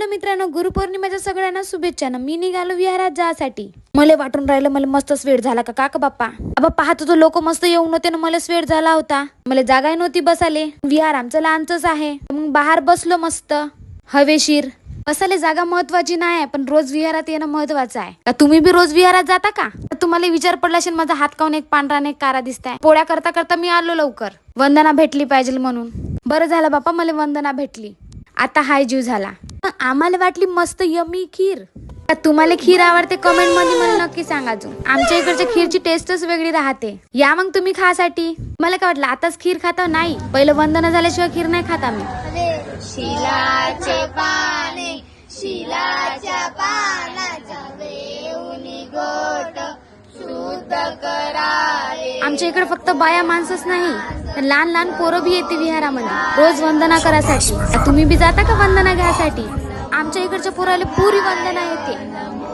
Hello मित्रांनो, गुरुपौर्णिमेच्या सगळ्यांना शुभेच्छा. मी निघालो विहारात जायसाठी. मला वाटून राहिलं मला मस्त स्वेट झाला का काका बाप्पा. अबा पाहतो तो लोक मस्त येऊन होते ना, मला स्वेट झाला होता. मला जागा नव्हती बसाले. विहार आमचं लहानच आहे, मग बाहेर बसलो मस्त हवेशीर. बसाले जागा महत्वाची नाही, पण रोज विहारात येणं महत्वाचं आहे. का तुम्ही बी रोज विहारात जाता का? तुम्हाला विचार पडला असेल माझा हात काऊन एक पांढरा एक कारा दिसताय. पोळ्या करता करता मी आलो लवकर. वंदना भेटली पाहिजे म्हणून. बरं झालं बाप्पा मला वंदना भेटली. आता हाय जीव झाला. आम्हाला वाटली मस्त यमी खीर. तुम्हाला खीर आवडते कमेंट मध्ये मला नक्की सांगा. आमच्या इकडच्या खीरची टेस्टच वेगळी राहते. या मग तुम्ही खासाठी. मला काय वाटलं आताच खीर खाता नाही, पहिलं वंदना झाल्याशिवाय खीर नाही खाता मी. शिलाचे पाने शिलाच्या पानाचा वेऊनी गोट शुद्ध करावे. आमच्या इकडे फक्त बाया माणसंच नाही, तर लहान लहान पोरं बी येते विहारामध्ये रोज वंदना करासाठी. तुम्ही बी जाता का वंदना घ्यायसाठी? आमच्या इकडच्या पोराला पुरी वंदना येते.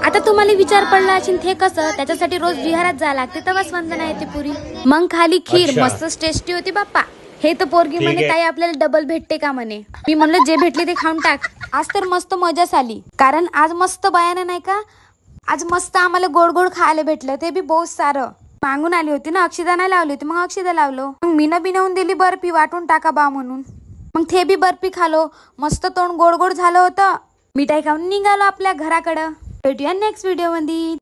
आता तुम्हाला विचार पडला असेल ते कसं, त्याच्यासाठी रोज विहारात जायला लागते तेव्हाच वंदना येते पुरी. मग खाली खीर मस्त टेस्टी होती बाप्पा. हे तर पोरगी म्हणे ताई आपल्याला डबल भेटते का म्हणे. मी म्हणलं जे भेटले ते खाऊन टाक. आज तर मस्त मजाच आली, कारण आज मस्त बायाने नाही का, आज मस्त आम्हाला गोड गोड खायला भेटलं, ते बी बहुत सारं. मागून आली होती ना, अक्षदा नाही लावली होती, मग अक्षदा लावलो. मग मीनं बिनवून दिली बर्फी वाटून टाका बा म्हणून. मग ते बी बर्फी खालो. मस्त तोंड गोड गोड झालं होतं. मिठाई खाऊन निघालो आपल्या घराकडं. भेटूया नेक्स्ट व्हिडिओ मध्ये.